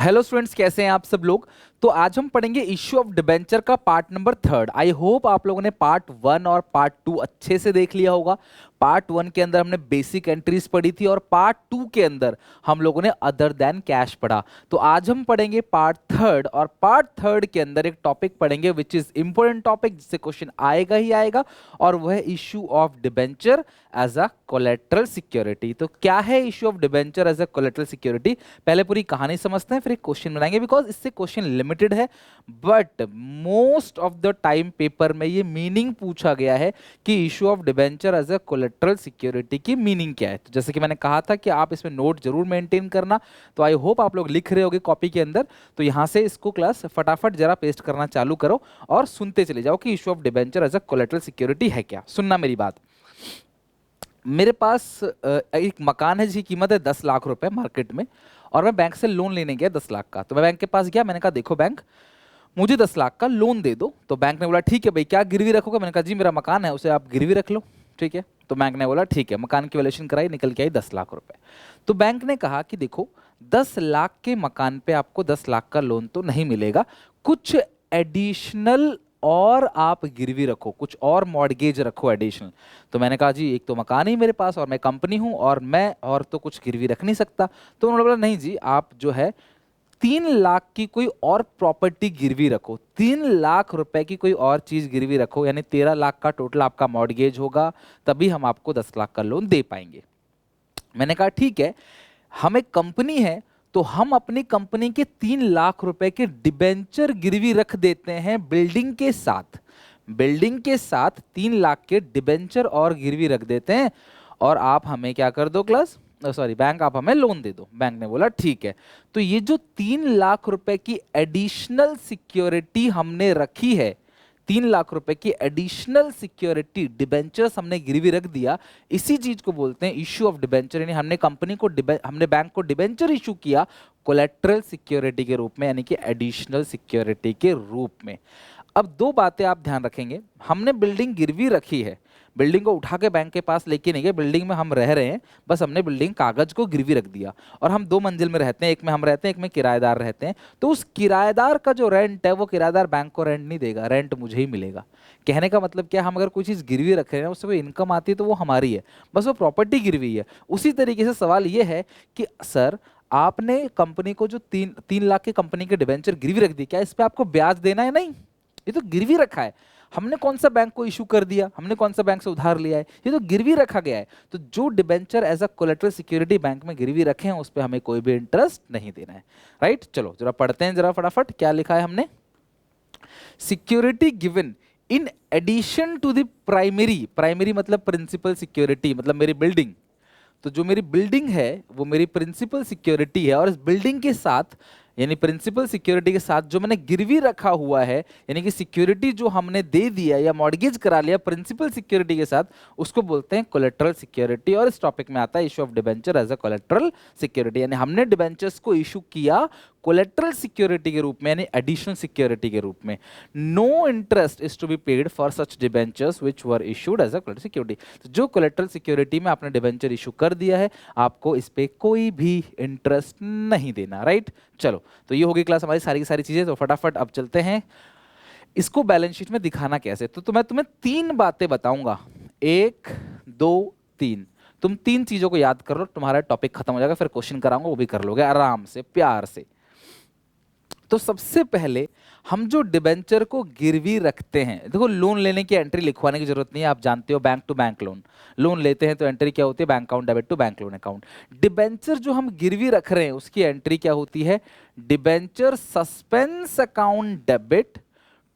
Hello students, कैसे हैं आप सब लोग। तो आज हम पढ़ेंगे इश्यू ऑफ डिबेंचर का पार्ट नंबर 3। आई होप आप लोगों ने पार्ट 1 और पार्ट 2 अच्छे से देख लिया होगा। पार्ट 1 के अंदर हमने बेसिक एंट्रीज पढ़ी थी और पार्ट 2 के अंदर हम लोगों ने अदर देन कैश पढ़ा। तो आज हम पढ़ेंगे पार्ट 3 और पार्ट 3 के अंदर एक टॉपिक पढ़ेंगे विच इज इंपॉर्टेंट टॉपिक, जिससे क्वेश्चन आएगा ही आएगा, और वह issue of debenture as a collateral security. तो क्या है issue of debenture as a collateral security, पहले पूरी कहानी समझते हैं फिर एक क्वेश्चन बनाएंगे, बिकॉज इससे क्वेश्चन लिमिटेड है but most of the time paper में ये मीनिंग पूछा गया है कि issue of debenture as a collateral security की मीनिंग क्या है। तो जैसे कि मैंने कहा था कि आप इसमें नोट जरूर मेंटेन करना, तो आई होप आप लोग लिख रहे होगे कॉपी के अंदर। तो यहां से इसको क्लास फटाफट जरा पेस्ट करना चालू करो और सुनते चले जाओ कि issue of debenture as a collateral security है क्या। सुनना मेरी बात। मेरे पास एक मकान है जिसकी कीमत है 10 लाख रुपए मार्केट में, और मैं बैंक से लोन लेने गया 10 लाख का। तो मैं बैंक के पास गया, मैंने कहा देखो बैंक, मुझे 10 लाख का लोन दे दो। तो बैंक ने बोला ठीक है भाई, क्या गिरवी रखोगे। मैंने कहा जी मेरा मकान है, उसे आप गिरवी रख लो। ठीक है, तो बैंक ने बोला ठीक है। मकान की वैल्यूएशन कराई, निकल के आई 10 लाख रुपए। तो बैंक ने कहा कि देखो 10 लाख के मकान पे आपको 10 लाख का लोन तो नहीं मिलेगा, कुछ एडिशनल और आप गिरवी रखो, कुछ और मॉर्गेज रखो एडिशनल। तो मैंने कहा जी एक तो मकान ही मेरे पास और मैं कंपनी हूं और मैं और तो कुछ गिरवी रख नहीं सकता। तो उन्होंने बोला नहीं जी, आप जो है 3 लाख की कोई और प्रॉपर्टी गिरवी रखो, 3 लाख रुपए की कोई और चीज गिरवी रखो, यानी 13 लाख का टोटल आपका मॉर्गेज होगा, तभी हम आपको 10 लाख का लोन दे पाएंगे। मैंने कहा ठीक है, हम एक कंपनी है तो हम अपनी कंपनी के 3 लाख रुपए के डिबेंचर गिरवी रख देते हैं बिल्डिंग के साथ। बिल्डिंग के साथ 3 लाख के डिबेंचर और गिरवी रख देते हैं, और आप हमें क्या कर दो क्लास, सॉरी बैंक, आप हमें लोन दे दो। बैंक ने बोला ठीक है। तो ये जो 3 लाख रुपए की एडिशनल सिक्योरिटी हमने रखी है, 3 लाख रुपए की एडिशनल सिक्योरिटी डिबेंचर्स हमने गिरवी रख दिया, इसी चीज को बोलते हैं इश्यू ऑफ डिबेंचर। यानी हमने कंपनी को हमने बैंक को डिबेंचर इशू किया कोलेट्रल सिक्योरिटी के रूप में, यानी कि एडिशनल सिक्योरिटी के रूप में। अब दो बातें आप ध्यान रखेंगे, हमने बिल्डिंग गिरवी रखी है, बिल्डिंग को उठा के बैंक के पास लेके नहीं गए, बिल्डिंग में हम रह रहे हैं, बस हमने बिल्डिंग कागज को गिरवी रख दिया। और हम 2 मंजिल में रहते हैं, एक में हम रहते हैं, एक में किराएदार रहते हैं। तो उस किराएदार का जो रेंट है वो किराएदार बैंक को रेंट नहीं देगा, रेंट मुझे ही मिलेगा। कहने का मतलब क्या, हम अगर कोई चीज़ गिरवी रख रहे हैं, उससे कोई इनकम आती है तो वो हमारी है, बस वो प्रॉपर्टी गिरवी है। उसी तरीके से सवाल ये है कि सर आपने कंपनी को जो 3 लाख की कंपनी के डिबेंचर गिरवी रख दी, क्या इस पे आपको ब्याज देना है? नहीं, ये तो गिरवी रखा है। हमने कौन सा बैंक को इशू कर दिया, हमने कौन सा बैंक से उधार लिया है, ये तो गिरवी रखा गया है। तो जो debenture as a collateral security bank में गिरवी रखे हैं उस पर हमें कोई भी इंटरेस्ट नहीं देना है। राइट, चलो जरा पढ़ते हैं जरा फटाफट क्या लिखा है हमने। Security given in addition to the primary, primary मतलब प्रिंसिपल सिक्योरिटी, मतलब मेरी बिल्डिंग। तो जो मेरी बिल्डिंग है वो मेरी प्रिंसिपल सिक्योरिटी है, और इस बिल्डिंग के साथ यानी प्रिंसिपल सिक्योरिटी के साथ जो मैंने गिरवी रखा हुआ है, यानी कि सिक्योरिटी जो हमने दे दिया या मॉर्गेज करा लिया प्रिंसिपल सिक्योरिटी के साथ, उसको बोलते हैं कोलेट्रल सिक्योरिटी। और इस टॉपिक में आता है issue of debenture as a collateral security, यानी हमने डिबेंचर्स को इशू किया कोलेट्रल सिक्योरिटी के रूप में, यानी एडिशनल सिक्योरिटी के रूप में। No interest is to be paid for such debentures which were issued as a collateral security. तो जो कोलेट्रल सिक्योरिटी में आपने डिबेंचर इशू कर दिया है, आपको इस पे कोई भी इंटरेस्ट नहीं देना। राइट, चलो तो ये होगी क्लास हमारी सारी की सारी चीजें। तो फटाफट अब चलते हैं इसको बैलेंस शीट में दिखाना कैसे। तो मैं तुम्हें 3 बातें बताऊंगा, 1 2 3। तुम 3 चीजों को याद कर लो, तुम्हारा टॉपिक खत्म हो जाएगा, फिर क्वेश्चन कराऊंगा वो भी कर लोगे आराम से प्यार से। तो सबसे पहले हम जो डिबेंचर को गिरवी रखते हैं, देखो लोन लेने की एंट्री लिखवाने की जरूरत नहीं है, आप जानते हो bank to bank loan, loan लेते हैं तो एंट्री क्या होती है, bank account debit to bank loan account. Debenture जो हम गिरवी रख रहे हैं उसकी एंट्री क्या होती है, debenture suspense account debit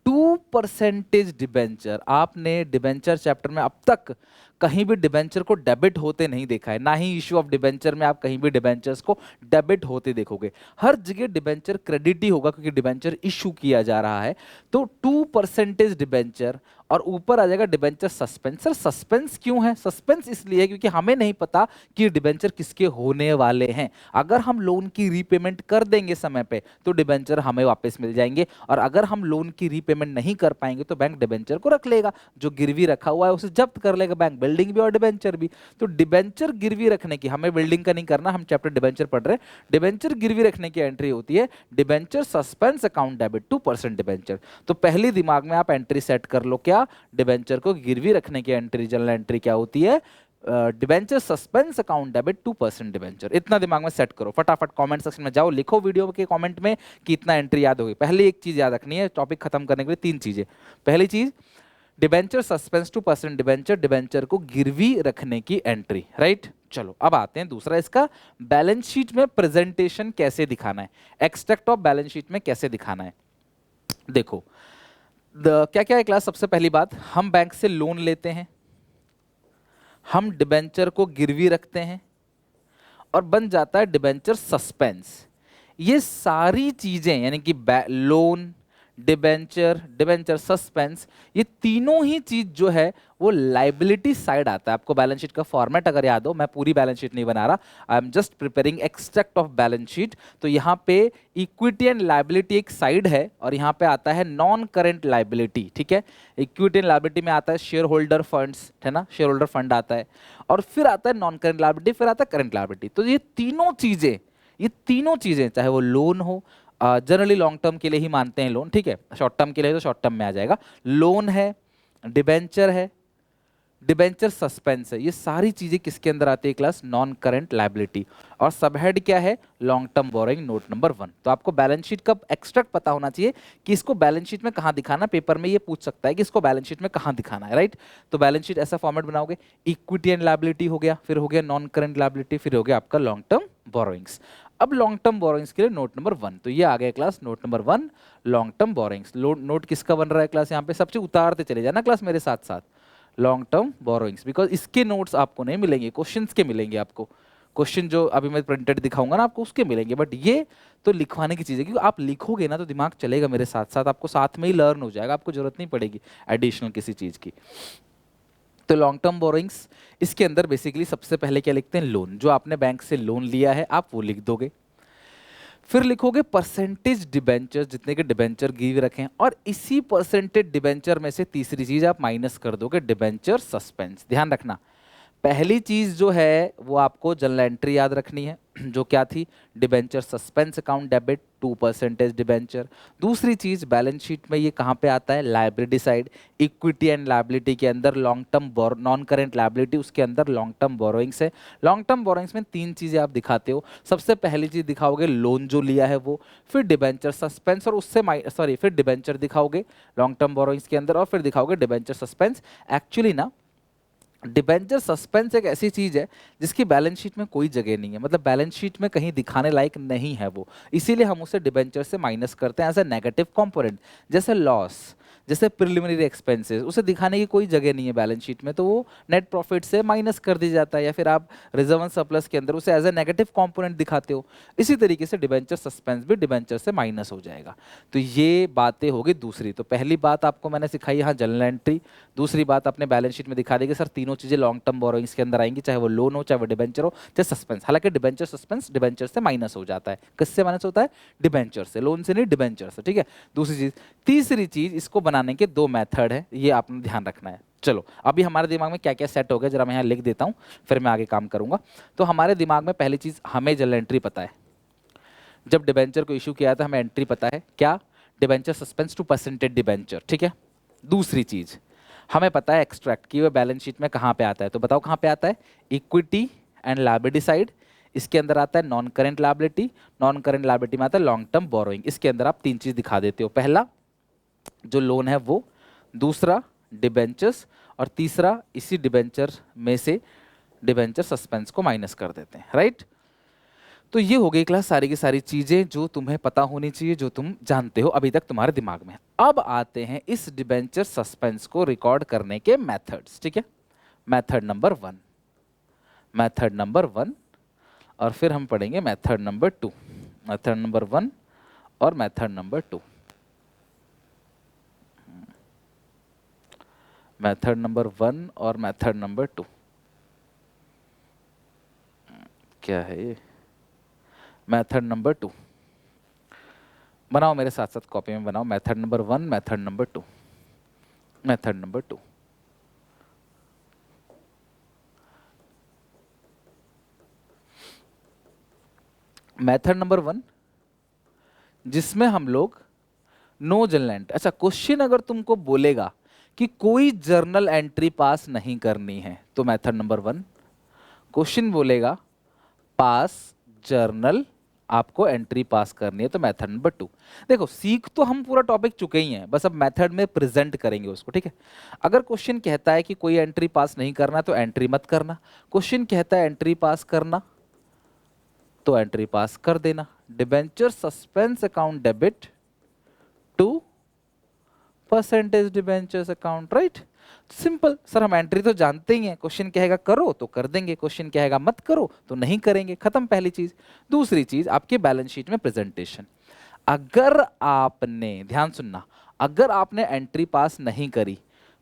2% debenture. आपने डिबेंचर चैप्टर में अब तक कहीं भी डिबेंचर को डेबिट होते नहीं देखा है, ना ही इश्यू ऑफ डिबेंचर में आप कहीं भी डिबेंचर्स को डेबिट होते देखोगे। हर जगह डिबेंचर क्रेडिट ही होगा क्योंकि डिबेंचर इशू किया जा रहा है। तो 2% डिबेंचर और ऊपर आ जाएगा डिबेंचर सस्पेंस। सर सस्पेंस क्यों है? सस्पेंस इसलिए है क्योंकि हमें नहीं पता कि डिबेंचर किसके होने वाले हैं। अगर हम लोन की रीपेमेंट कर देंगे समय पे तो डिबेंचर हमें वापस मिल जाएंगे, और अगर हम लोन की रीपेमेंट नहीं कर पाएंगे तो बैंक डिबेंचर को रख लेगा, जो गिरवी रखा हुआ है उसे जब्त कर लेगा बैंक, बिल्डिंग भी और डिबेंचर भी। तो डिबेंचर गिरवी रखने की, हमें बिल्डिंग का नहीं करना, हम चैप्टर डिबेंचर पढ़ रहे हैं, डिबेंचर गिरवी रखने की एंट्री होती है debenture suspense account debit 2% debenture. तो पहली दिमाग में आप एंट्री सेट कर लो, क्या, डिबेंचर को गिरवी रखने की एंट्री, जनरल एंट्री क्या होती है, debenture suspense account debit 2% debenture. इतना दिमाग में सेट करो, फटाफट कमेंट सेक्शन में जाओ, लिखो वीडियो के कमेंट में कि इतना एंट्री याद होगी। पहले एक चीज याद रखनी है, टॉपिक खत्म करने के लिए 3 चीजें। पहली चीज, डिबेंचर सस्पेंस 2% डिबेंचर, डिबेंचर को गिरवी रखने की एंट्री, राइट। चलो अब आते हैं दूसरा, इसका बैलेंस शीट में प्रेजेंटेशन कैसे दिखाना है, एक्सट्रैक्ट ऑफ बैलेंस शीट में कैसे दिखाना है। देखो क्या क्या है क्लास, सबसे पहली बात, हम बैंक से लोन लेते हैं, हम डिबेंचर को गिरवी रखते हैं और बन जाता है डिबेंचर सस्पेंस। ये सारी चीजें यानी कि लोन, डिबेंचर, डिबेंचर सस्पेंस, ये तीनों ही चीज जो है वो लाइबिलिटी साइड आता है। आपको बैलेंस शीट का फॉर्मेट अगर याद हो, मैं पूरी बैलेंस शीट नहीं बना रहा, I am just preparing extract of balance sheet. तो यहाँ पे इक्विटी एंड लाइबिलिटी एक साइड है और यहाँ पे आता है नॉन करेंट लाइबिलिटी, ठीक है। इक्विटी एंड लाइबिलिटी में आता है शेयर होल्डर फंड्स, है ना, शेयर होल्डर फंड आता है, और फिर आता है नॉन करेंट लाइबिलिटी, फिर आता है करेंट लाइबिलिटी। तो ये तीनों चीजें चाहे वो लोन हो, जनरली लॉन्ग टर्म के लिए ही मानते हैं लोन, ठीक है, शॉर्ट टर्म के लिए तो शॉर्ट टर्म में आ जाएगा, लोन है, डिबेंचर है, डिबेंचर सस्पेंस है, ये सारी चीजें किसके अंदर आती है क्लास, नॉन करंट लायबिलिटी। और सबहेड क्या है, long term borrowing note number 1। तो आपको बैलेंस शीट का एक्सट्रैक्ट पता होना चाहिए कि इसको बैलेंस शीट में कहां दिखाना, पेपर में ये पूछ सकता है कि इसको बैलेंस शीट में कहां दिखाना है, राइट। तो बैलेंस शीट ऐसा फॉर्मेट बनाओगे, इक्विटी एंड लायबिलिटी हो गया, फिर हो गया नॉन करंट लायबिलिटी, फिर हो गया आपका लॉन्ग टर्म बोरोइंग्स। अब लॉन्ग टर्म बोरोइंग्स के लिए नोट नंबर 1, तो ये आ गया class note number 1, long term borrowings. Note किसका बन रहा है क्लास, यहाँ पे सब चीज उतारते चले जाना क्लास मेरे साथ साथ, लॉन्ग टर्म बोरोइंग्स, बिकॉज इसके नोट्स आपको नहीं मिलेंगे, क्वेश्चंस के मिलेंगे आपको, क्वेश्चन जो अभी मैं प्रिंटेड दिखाऊंगा ना आपको उसके मिलेंगे, बट ये तो लिखवाने की चीज़ है, क्योंकि आप लिखोगे ना तो दिमाग चलेगा मेरे साथ साथ, आपको साथ में ही लर्न हो जाएगा, आपको जरूरत नहीं पड़ेगी एडिशनल किसी चीज़ की। तो लॉन्ग टर्म बोरोइंग्स, इसके अंदर बेसिकली सबसे पहले क्या लिखते हैं, लोन, जो आपने बैंक से लोन लिया है आप वो लिख दोगे, फिर लिखोगे परसेंटेज डिबेंचर, जितने के डिबेंचर गिव रखें, और इसी परसेंटेज डिबेंचर में से तीसरी चीज आप माइनस कर दोगे, डिबेंचर सस्पेंस। ध्यान रखना, पहली चीज जो है वो आपको जनरल एंट्री याद रखनी है, जो क्या थी, debenture suspense account debit 2% debenture. दूसरी चीज बैलेंस शीट में ये कहाँ पे आता है, liability side, equity and liability के अंदर long term non current liability, उसके अंदर लॉन्ग टर्म बोरोइंग्स है। लॉन्ग टर्म बोरोइंग्स में 3 चीजें आप दिखाते हो, सबसे पहली चीज दिखाओगे लोन जो लिया है वो, फिर डिबेंचर सस्पेंस, और उससे फिर डिबेंचर दिखाओगे लॉन्ग टर्म बोरोइंग्स के अंदर, और फिर दिखाओगे डिबेंचर सस्पेंस। एक्चुअली ना डिबेंचर सस्पेंस एक ऐसी चीज है जिसकी बैलेंस शीट में कोई जगह नहीं है, मतलब बैलेंस शीट में कहीं दिखाने लायक नहीं है वो, इसीलिए हम उसे डिबेंचर से माइनस करते हैं एज ए नेगेटिव कंपोनेंट। जैसे लॉस, जैसे प्रिलिमिनरी एक्सपेंसेस, उसे दिखाने की कोई जगह नहीं है बैलेंस शीट में, तो वो नेट प्रॉफिट से माइनस कर दिया जाता है, या फिर आप रिजर्व एंड सरप्लस के अंदर उसे एज ए नेगेटिव कंपोनेंट दिखाते हो। इसी तरीके से डिबेंचर सस्पेंस भी डिबेंचर से माइनस हो जाएगा। तो ये बातें होगी दूसरी। तो पहली बात आपको मैंने सिखाई यहाँ जनरल एंट्री, दूसरी बात अपने बैलेंस शीट में दिखा देगी सर तीनों चीजें लॉन्ग टर्म बोरोइंग्स के अंदर आएंगी, चाहे वो लोन हो, चाहे वो डिबेंचर हो, चाहे सस्पेंस। हालांकि डिबेंचर सस्पेंस डिबेंचर से माइनस हो जाता है, किससे माइनस होता है, डिबेंचर से, लोन से नहीं डिबेंचर से, ठीक है। दूसरी चीज, तीसरी चीज, इसको बनाने के 2 मेथड है, ये आपने ध्यान रखना है। चलो अभी हमारे दिमाग में क्या क्या सेट हो गया जरा मैं यहाँ लिख देता हूँ, फिर मैं आगे काम करूंगा। तो हमारे दिमाग में पहली चीज, हमें जनरल एंट्री पता है, जब डिबेंचर को इशू किया था हमें एंट्री पता है क्या, डिबेंचर सस्पेंस 2% डिबेंचर, ठीक है। दूसरी चीज हमें पता है एक्सट्रैक्ट की हुए बैलेंस शीट में कहाँ पे आता है, तो बताओ कहाँ पे आता है, इक्विटी एंड लायबिलिटी साइड, इसके अंदर आता है non current liability, non current liability में आता है लॉन्ग टर्म बोरोइंग। इसके अंदर आप 3 चीज दिखा देते हो, पहला जो लोन है वो, दूसरा डिबेंचर्स, और तीसरा इसी डिबेंचर में से डिबेंचर सस्पेंस को माइनस कर देते हैं, राइट। तो ये हो गई क्लास सारी की सारी चीजें जो तुम्हें पता होनी चाहिए, जो तुम जानते हो अभी तक तुम्हारे दिमाग में। अब आते हैं इस डिबेंचर सस्पेंस को रिकॉर्ड करने के मेथड्स, ठीक है। मेथड नंबर 1, मेथड नंबर 1, और फिर हम पढ़ेंगे मेथड नंबर 2, मेथड नंबर 1 और मेथड नंबर 2, मेथड नंबर 1 और मेथड नंबर 2। क्या है ये, मेथड नंबर 2 बनाओ मेरे साथ साथ कॉपी में बनाओ, method number 1, method number 2, method number 2। Method number 1 जिसमें हम लोग नो जर्नल एंट्री, अच्छा क्वेश्चन अगर तुमको बोलेगा कि कोई जर्नल एंट्री पास नहीं करनी है तो मेथड नंबर 1, क्वेश्चन बोलेगा पास जर्नल आपको एंट्री पास करनी है तो मेथड नंबर 2। देखो सीख तो हम पूरा टॉपिक चुके ही हैं, बस अब मेथड में प्रेजेंट करेंगे उसको, ठीक है। अगर क्वेश्चन कहता है कि कोई एंट्री पास नहीं करना तो एंट्री मत करना, क्वेश्चन कहता है एंट्री पास करना तो एंट्री पास कर देना। Debenture suspense account debit to percentage debentures account, right. Simple sir, हम एंट्री तो जानते ही हैं, क्वेश्चन कहेगा करो तो कर देंगे, क्वेश्चन कहेगा मत करो तो नहीं करेंगे, खत्म पहली चीज। दूसरी चीज आपके बैलेंस शीट में प्रेजेंटेशन। अगर आपने, ध्यान सुनना, अगर आपने एंट्री पास नहीं करी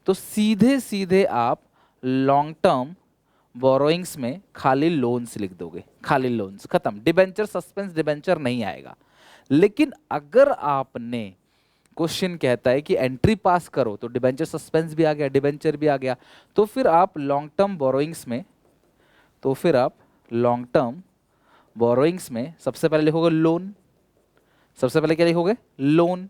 तो सीधे सीधे आप लॉन्ग टर्म बोरोइंग्स में खाली लोन्स लिख दोगे, खाली लोन्स, खत्म। डिबेंचर सस्पेंस डिबेंचर नहीं आएगा। लेकिन अगर आपने, क्वेश्चन कहता है कि एंट्री पास करो तो डिबेंचर सस्पेंस भी आ गया, डिबेंचर भी आ गया, तो फिर आप लॉन्ग टर्म बोरोइंग्स में, तो फिर आप लॉन्ग टर्म बोरोइंग्स में सबसे पहले लिखोगे लोन, सबसे पहले क्या लिखोगे लोन,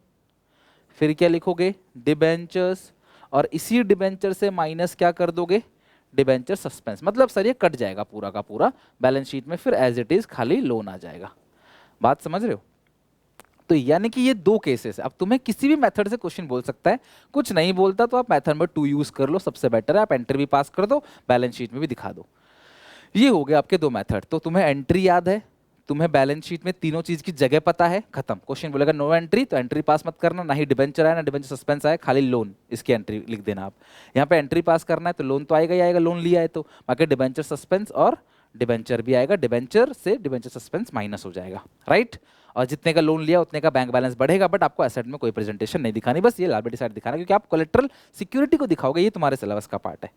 फिर क्या लिखोगे डिबेंचर्स, और इसी डिबेंचर से माइनस क्या कर दोगे डिबेंचर सस्पेंस। मतलब सर ये कट जाएगा पूरा का पूरा बैलेंस शीट में, फिर एज इट इज खाली लोन आ जाएगा। बात समझ रहे हो? तो यानी कि ये दो केसेस है। अब तुम्हें किसी भी मेथड से क्वेश्चन बोल सकता है, कुछ नहीं बोलता तो आप मेथड नंबर 2 यूज कर लो, सबसे बेटर है। आप एंट्री भी पास कर दो, बैलेंस शीट में भी दिखा दो। ये हो गए आपके दो मेथड। तो तुम्हें एंट्री याद है, तुम्हें बैलेंस शीट में तीनों चीज की जगह पता है, खत्म। क्वेश्चन बोलेगा नो एंट्री तो एंट्री पास मत करना, ना ही डिबेंचर आए ना डिबेंचर सस्पेंस आए, खाली लोन, इसकी एंट्री लिख देना आप। यहाँ पे एंट्री पास करना है तो लोन तो आएगा ही आएगा, लोन लिया है तो, बाकी डिबेंचर सस्पेंस और डिबेंचर भी आएगा, डिबेंचर से डिबेंचर सस्पेंस माइनस हो जाएगा, राइट। और जितने का लोन लिया उतने का बैंक बैलेंस बढ़ेगा, बट आपको एसेट में कोई प्रेजेंटेशन नहीं दिखानी, बस ये लायबिलिटी साइड दिखाना, क्योंकि आप कोलेट्रल सिक्योरिटी को दिखाओगे, ये तुम्हारे सिलेबस का पार्ट है।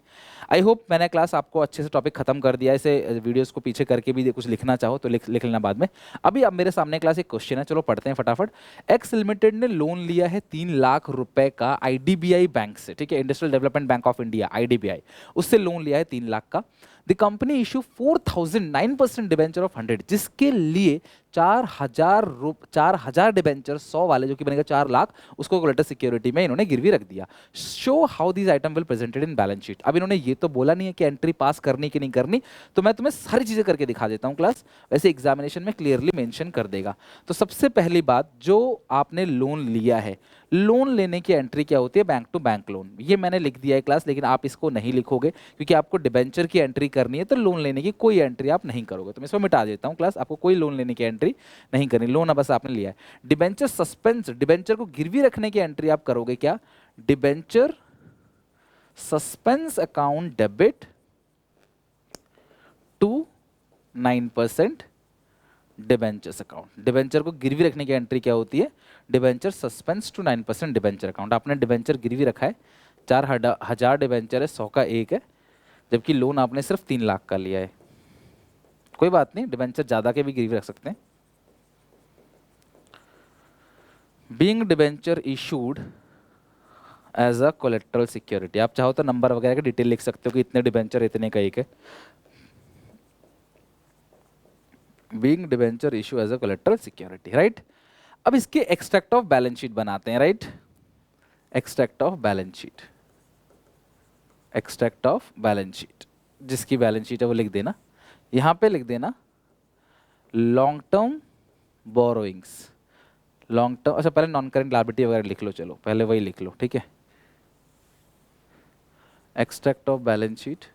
आई होप मैंने क्लास आपको अच्छे से टॉपिक खत्म कर दिया। इसे वीडियोस को पीछे करके भी कुछ लिखना चाहो तो लिख लेना बाद में। अभी अब मेरे सामने क्लास एक क्वेश्चन है, चलो पढ़ते हैं फटाफट। एक्स लिमिटेड ने लोन लिया है 3 लाख रुपए का आईडीबीआई बैंक से, ठीक है, industrial development bank of India IDBI, उससे लोन लिया है 3 लाख का। The company issue 4009% debenture of 100, जिसके लिए 4,000 डिबेंचर 100 वाले, जो कि बनेगा 4 लाख, उसको कोलेटरल सिक्योरिटी में इन्होंने गिरवी रख दिया। Show how this item will presented in balance sheet. अब इन्होंने ये तो बोला नहीं है कि एंट्री पास करनी कि नहीं करनी, तो मैं तुम्हें सारी चीजें करके दिखा देता हूं क्लास, वैसे एग्जामिनेशन में क्लियरली मेंशन कर देगा। तो सबसे पहली बात, जो आपने लोन लिया है, लोन लेने की एंट्री क्या होती है, बैंक टू बैंक लोन, ये मैंने लिख दिया है क्लास, लेकिन आप इसको नहीं लिखोगे क्योंकि आपको डिबेंचर की एंट्री करनी है, तो लोन लेने की कोई एंट्री आप नहीं करोगे। तो मैं इसको मिटा देता हूं क्लास, आपको कोई लोन लेने की एंट्री नहीं करनी, लोन बस आपने लिया है। डिबेंचर सस्पेंस, डिबेंचर को गिरवी रखने की एंट्री आप करोगे क्या, debenture suspense account debit to 9% debentures account. Debenture को गिरवी रखने की एंट्री क्या होती है, debenture suspense to 9% debenture account. आपने डिबेंचर गिरवी रखा है, 4,000 डिबेंचर है, 100 का एक है, जबकि लोन आपने सिर्फ 3 लाख का लिया है। कोई बात नहीं, डिबेंचर ज्यादा के भी गिरवी रख सकते हैं। Being debenture issued as a collateral security, आप चाहो तो नंबर वगैरह का डिटेल लिख सकते हो कि इतने डिबेंचर इतने का एक है। Being debenture issue as a collateral security, right. अब इसके एक्सट्रैक्ट ऑफ बैलेंस शीट बनाते हैं, right. Extract of balance sheet, extract of balance sheet, जिसकी बैलेंस शीट है वो लिख देना, यहां पे लिख देना long term borrowings, long term, अच्छा पहले नॉन करेंट लायबिलिटी वगैरह लिख लो, चलो पहले वही लिख लो, ठीक है। Extract of balance sheet,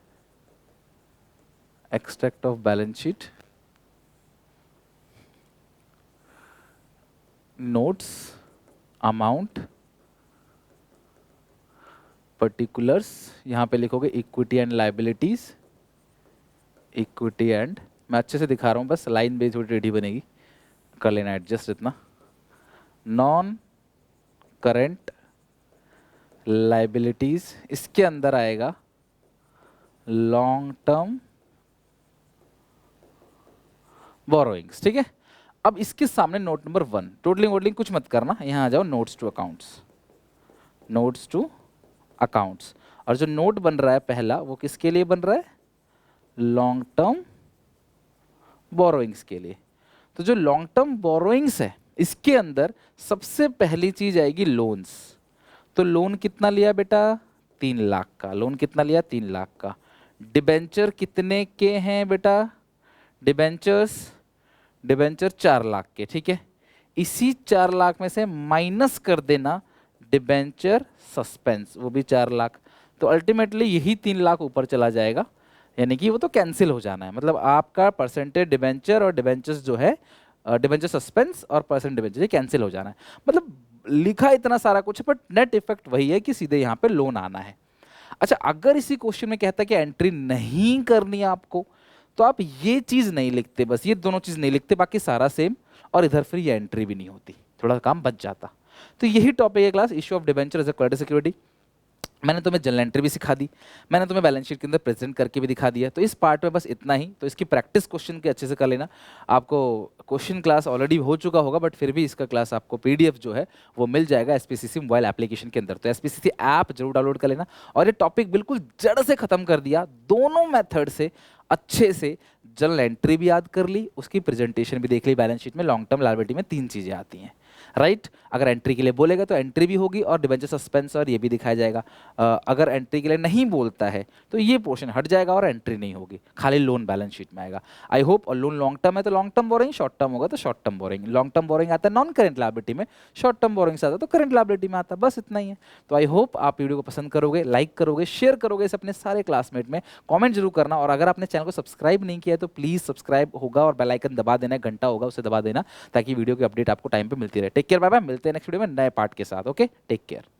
extract of balance sheet, notes, amount, particulars, यहां पे लिखोगे equity and liabilities, equity and, मैं अच्छे से दिखा रहा हूं, बस लाइन बेस थोड़ी टेढ़ी बनेगी, कर लेना एडजस्ट इतना। नॉन करेंट लाइबिलिटीज, इसके अंदर आएगा लॉन्ग टर्म बोरोइंग्स, ठीक है। अब इसके सामने नोट नंबर 1, टोटलिंग वोटलिंग कुछ मत करना, यहां आ जाओ notes to accounts, notes to accounts. और जो नोट बन रहा है पहला, वो किसके लिए बन रहा है, लॉन्ग टर्म बोरोइंग्स के लिए। तो जो लॉन्ग टर्म बोरोइंग्स है इसके अंदर सबसे पहली चीज आएगी लोन्स। तो लोन कितना लिया बेटा? 3 लाख का। लोन कितना लिया? 3 लाख का। डिबेंचर कितने के हैं बेटा? डिबेंचर 4 लाख के, ठीक है। इसी 4 लाख में से माइनस कर देना डिबेंचर सस्पेंस, वो भी 4 लाख। तो अल्टीमेटली यही 3 लाख ऊपर चला जाएगा, यानी कि वो तो कैंसिल हो जाना है। मतलब आपका परसेंटेज डिबेंचर और डिबेंचर्स जो है, डिबेंचर सस्पेंस और परसेंट डिबेंचर, ये कैंसिल हो जाना है। मतलब लिखा इतना सारा कुछ है, बट नेट इफेक्ट वही है कि सीधे यहाँ पे लोन आना है। अच्छा, अगर इसी क्वेश्चन में कहता है कि एंट्री नहीं करनी है आपको, तो आप ये चीज नहीं लिखते, बस ये दोनों चीज नहीं लिखते, बाकी सारा सेम, और इधर फिर ये एंट्री भी नहीं होती, थोड़ा काम बच जाता। तो यही टॉपिक है class, issue of debenture as a credit security. मैंने तुम्हें जनरल एंट्री भी सिखा दी, मैंने तुम्हें बैलेंस शीट के अंदर प्रेजेंट करके भी दिखा दिया। तो इस पार्ट में बस इतना ही। तो इसकी प्रैक्टिस क्वेश्चन के अच्छे से कर लेना। आपको क्वेश्चन क्लास ऑलरेडी हो चुका होगा, बट फिर भी इसका क्लास आपको पीडीएफ जो है वो मिल जाएगा एसपीसीसी मोबाइल एप्लीकेशन के अंदर। तो एसपीसीसी ऐप जरूर डाउनलोड कर लेना। और ये टॉपिक बिल्कुल जड़ से खत्म कर दिया, दोनों मेथड से अच्छे से। जनरल एंट्री भी याद कर ली, उसकी प्रेजेंटेशन भी देख ली। बैलेंस शीट में लॉन्ग टर्म लायबिलिटी में 3 चीजें आती हैं, राइट। अगर एंट्री के लिए बोलेगा तो एंट्री भी होगी और डिबेंचर सस्पेंस और ये भी दिखाया जाएगा। अगर एंट्री के लिए नहीं बोलता है तो ये पोर्शन हट जाएगा और एंट्री नहीं होगी, खाली लोन बैलेंस शीट में आएगा। I hope. और लोन लॉन्ग टर्म है तो long term borrowing, short term होगा तो short term borrowing. Long term borrowing आता है नॉन करेंट लायबिलिटी में, शॉर्ट टर्म बोरिंग आता है तो करेंट लायबिलिटी में आता है। बस इतना ही है। तो आई होप आप वीडियो को पसंद करोगे, लाइक करोगे, शेयर करोगे इसे अपने सारे क्लासमेट में, कॉमेंट जरूर करना। और अगर आपने चैनल को सब्सक्राइब नहीं किया है तो प्लीज सब्सक्राइब होगा और बेल आइकन दबा देना, घंटा होगा उसे दबा देना, ताकि वीडियो की अपडेट आपको टाइम पे मिलती रहे। Take care, bye bye. मिलते हैं नेक्स्ट वीडियो में नए पार्ट के साथ। Okay, take care.